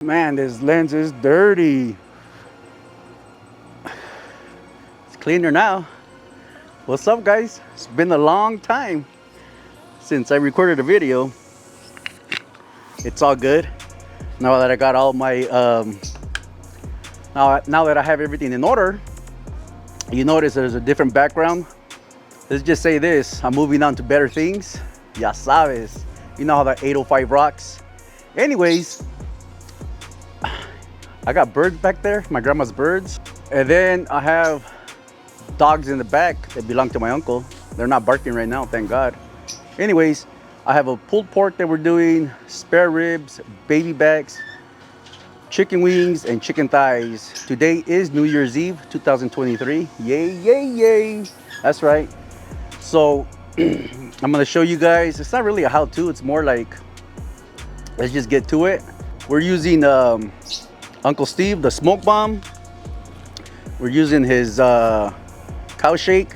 Man, this lens is dirty. It's cleaner now. What's up, guys? It's been a long time since I recorded a video. It's all good. Now that I got all my, now that I have everything in order, you notice there's a different background. Let's just say this, I'm moving on to better things. Ya sabes. You know how that 805 rocks. Anyways, I got birds back there, my grandma's birds. And then I have dogs in the back that belong to my uncle. They're not barking right now, thank God. Anyways, I have a pulled pork that we're doing, spare ribs, baby backs, chicken wings, and chicken thighs. Today is New Year's Eve, 2023. Yay, yay, yay. That's right. So I'm gonna show you guys, it's not really a how-to, it's more like, let's just get to it. We're using Uncle Steve, the smoke bomb. We're using his cow shake.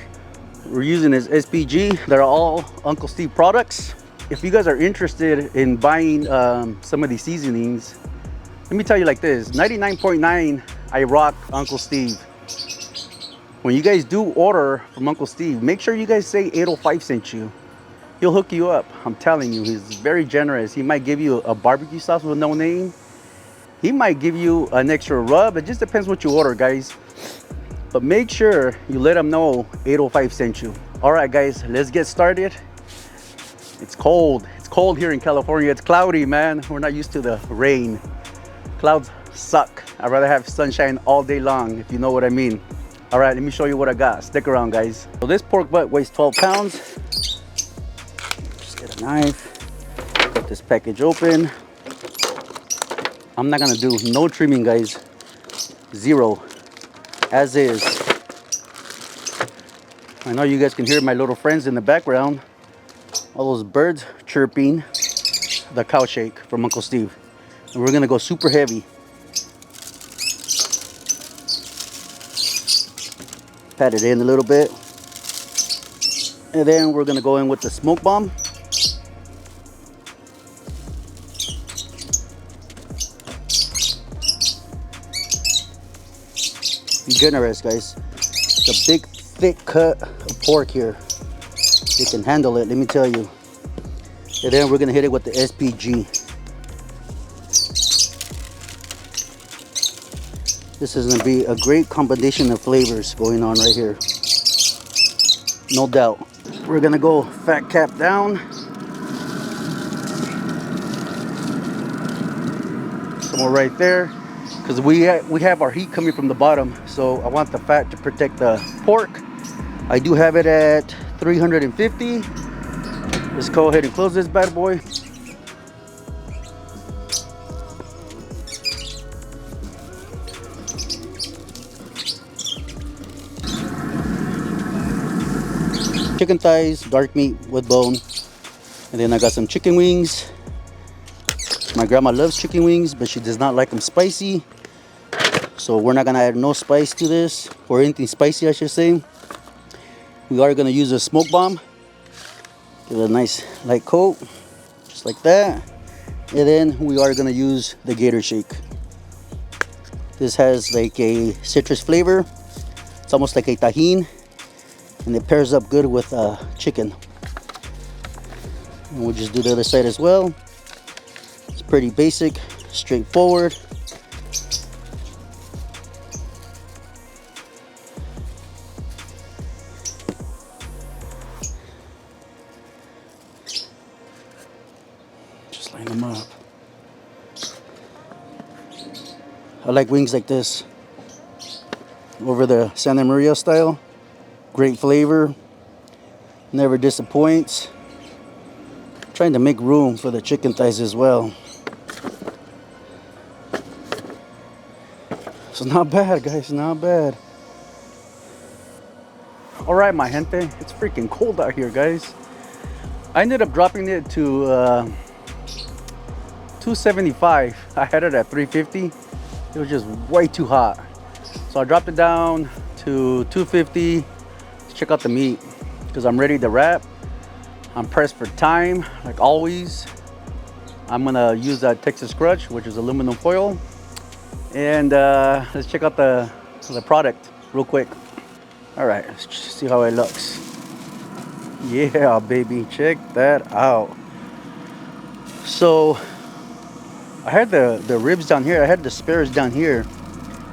We're using his SPG. They're all Uncle Steve products. If you guys are interested in buying some of these seasonings, let me tell you like this, 99.9 I rock Uncle Steve. When you guys do order from Uncle Steve, make sure you guys say 805 sent you. He'll hook you up. I'm telling you, he's very generous. He might give you a barbecue sauce with no name. He might give you an extra rub. It just depends what you order, guys. But make sure you let him know 805 sent you. All right, guys, let's get started. It's cold. It's cold here in California. It's cloudy, man. We're not used to the rain. Clouds suck. I'd rather have sunshine all day long, if you know what I mean. All right, let me show you what I got. Stick around, guys. So this pork butt weighs 12 pounds. Just get a knife. Cut this package open. I'm not gonna do no trimming, guys. Zero, as is. I know you guys can hear my little friends in the background. All those birds chirping. The cow shake from Uncle Steve. And we're gonna go super heavy. Pat it in a little bit. And then we're gonna go in with the smoke bomb. Be generous, guys. It's a big, thick cut of pork here. You can handle it, let me tell you. And then we're gonna hit it with the SPG. This is gonna be a great combination of flavors going on right here. No doubt. We're gonna go fat cap down. Somewhere right there. Because we have our heat coming from the bottom, so I want the fat to protect the pork. I do have it at 350. Let's go ahead and close this bad boy. Chicken thighs, dark meat with bone. And then I got some chicken wings. My grandma loves chicken wings, but she does not like them spicy. So we're not gonna add no spice to this, or anything spicy I should say. We are gonna use a smoke bomb. Give it a nice light coat, just like that. And then we are gonna use the gator shake. This has like a citrus flavor. It's almost like a tahini, and it pairs up good with chicken. And we'll just do the other side as well. It's pretty basic, straightforward. Just line them up. I like wings like this. Over the Santa Maria style. Great flavor. Never disappoints. Trying to make room for the chicken thighs as well. So not bad, guys, not bad. All right, my gente, it's freaking cold out here, guys. I ended up dropping it to 275. I had it at 350. It was just way too hot. So I dropped it down to 250. Let's check out the meat because I'm ready to wrap. I'm pressed for time, like always. I'm gonna use that Texas Crutch, which is aluminum foil. And let's check out the product real quick. All right, let's see how it looks. Yeah, baby, check that out. So I had the ribs down here. I had the spares down here,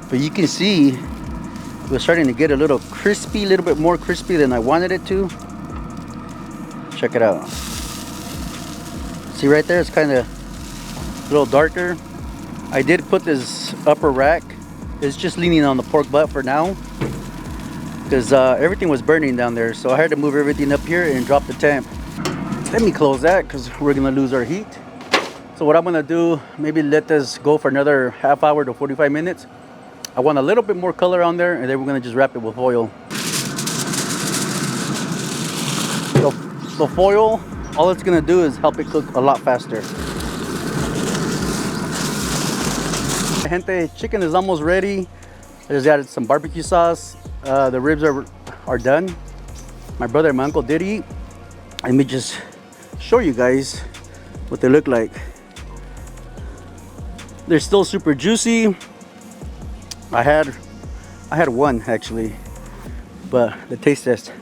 but you can see it was starting to get a little crispy, a little bit more crispy than I wanted it to. Check it out. See right there, it's kind of a little darker. I did put this upper rack. It's just leaning on the pork butt for now, because everything was burning down there, so I had to move everything up here and drop the temp. Let me close that because we're gonna lose our heat. So what I'm gonna do, maybe let this go for another half hour to 45 minutes. I want a little bit more color on there, and then we're gonna just wrap it with foil. The foil, all it's gonna do is help it cook a lot faster. Gente, chicken is almost ready. I just added some barbecue sauce. The ribs are done. My brother and my uncle did eat. Let me just show you guys what they look like. They're still super juicy. I had one actually, but the taste test.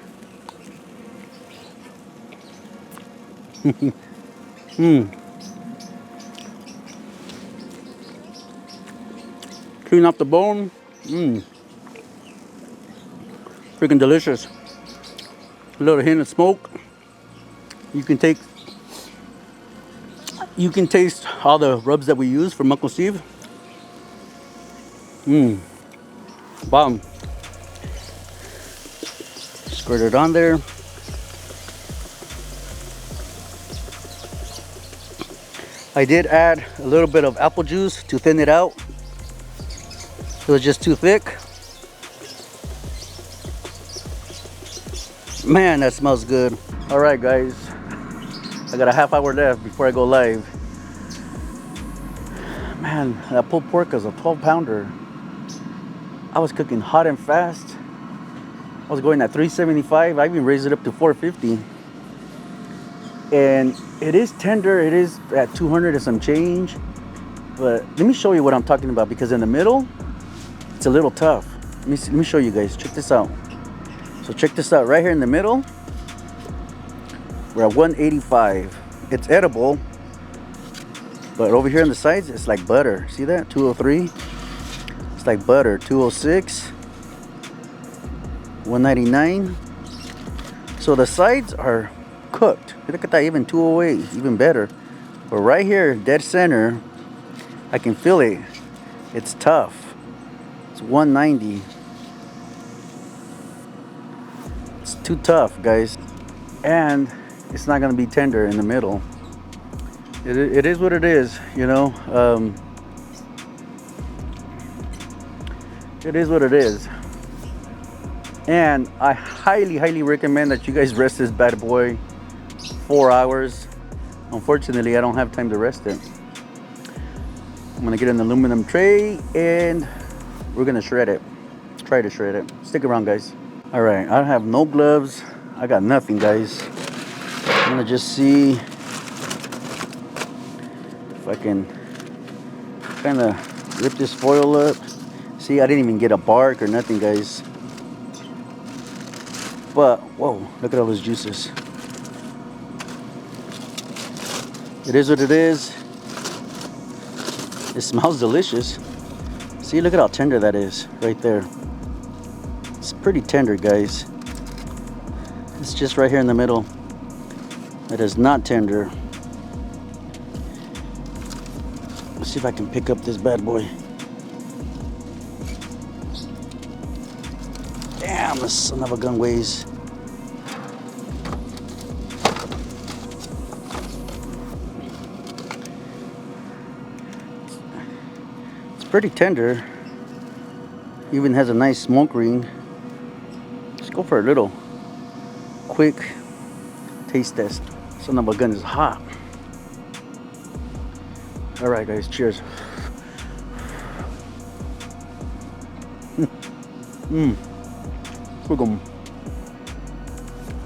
Clean up the bone. Freaking delicious. A little hint of smoke. You can taste all the rubs that we use from Uncle Steve. Bomb. Squirt it on there. I did add a little bit of apple juice to thin it out. It was just too thick. Man, that smells good. All right, guys. I got a half hour left before I go live. Man, that pulled pork is a 12-pounder. I was cooking hot and fast. I was going at 375. I even raised it up to 450. And it is tender. It is at 200 and some change. But let me show you what I'm talking about, because in the middle, it's a little tough. Let me show you guys. Check this out. So check this out. Right here in the middle, we're at 185. It's edible. But over here on the sides, it's like butter. See that? 203. It's like butter. 206. 199. So the sides are cooked. Look at that. Even 208. Even better. But right here, dead center, I can feel it. It's tough. It's 190. It's too tough, guys. And it's not going to be tender in the middle. It is what it is, you know. It is what it is. And I highly recommend that you guys rest this bad boy 4 hours. Unfortunately, I don't have time to rest it. I'm gonna get an aluminum tray and we're gonna shred it. Try to shred it. Stick around, guys. All right, I have no gloves. I got nothing, guys. I'm gonna just see if I can kind of rip this foil up. See, I didn't even get a bark or nothing, guys. But, whoa, look at all those juices. It is what it is. It smells delicious. See, look at how tender that is right there. It's pretty tender, guys. It's just right here in the middle. It is not tender. Let's see if I can pick up this bad boy. Damn, this son of a gun weighs. It's pretty tender. Even has a nice smoke ring. Let's go for a little quick taste test. Son of a gun is hot. All right, guys, cheers.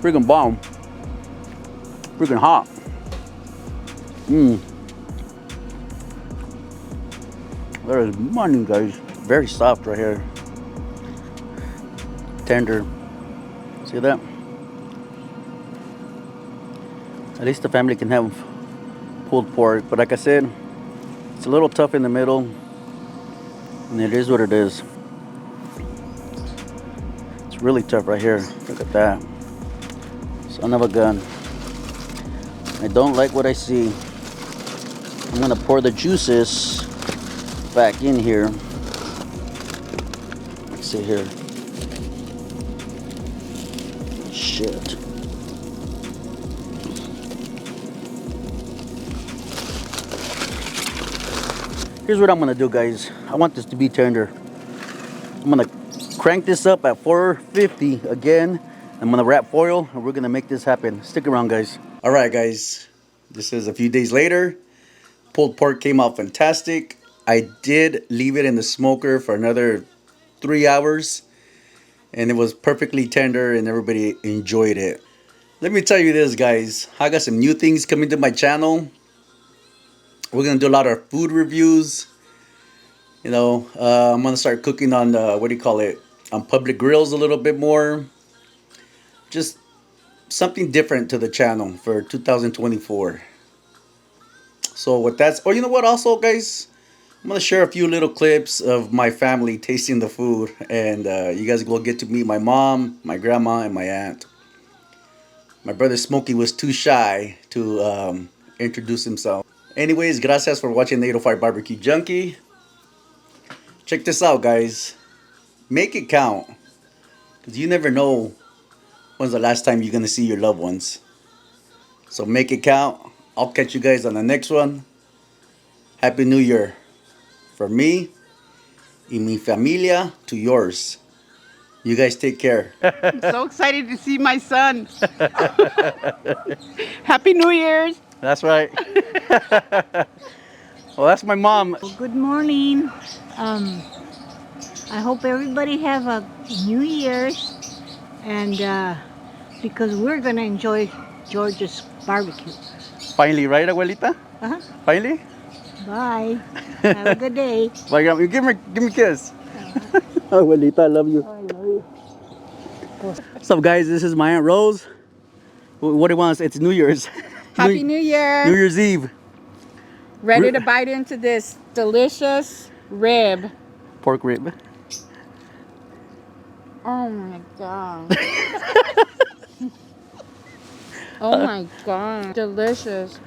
Freaking bomb. Freaking hot. There is money, guys. Very soft right here. Tender. See that? At least the family can have pulled pork. But like I said, it's a little tough in the middle. And it is what it is. It's really tough right here. Look at that. Son of a gun. I don't like what I see. I'm gonna pour the juices back in here. Let's see here. Shit. Here's what I'm gonna do, guys. I want this to be tender. I'm gonna crank this up at 450 again. I'm gonna wrap foil and we're gonna make this happen. Stick around, guys. All right, guys. This is a few days later. Pulled pork came out fantastic. I did leave it in the smoker for another 3 hours. And it was perfectly tender and everybody enjoyed it. Let me tell you this, guys. I got some new things coming to my channel. We're gonna do a lot of food reviews. You know, I'm gonna start cooking on what do you call it? On public grills a little bit more. Just something different to the channel for 2024. So with that, oh, you know what? Also, guys, I'm gonna share a few little clips of my family tasting the food, and you guys will get to meet my mom, my grandma, and my aunt. My brother Smokey was too shy to introduce himself. Anyways, gracias for watching the 805 Barbecue Junkie. Check this out, guys. Make it count, because you never know when's the last time you're gonna see your loved ones. So make it count. I'll catch you guys on the next one. Happy New Year. From me y mi familia to yours. You guys take care. I'm so excited to see my son. Happy New Year's. That's right. Well, that's my mom. Well, good morning. I hope everybody have a New Year's, and because we're gonna enjoy George's barbecue. Finally, right, abuelita? Uh-huh. Finally? Bye. Have a good day. Bye, grandma. Give me a kiss. Abuelita, I love you. I love you. What's up, guys? This is my Aunt Rose. What do you want? It's New Year's. Happy New Year. New Year's Eve. Ready to bite into this delicious rib. Pork rib. Oh my God. Oh my God. Delicious.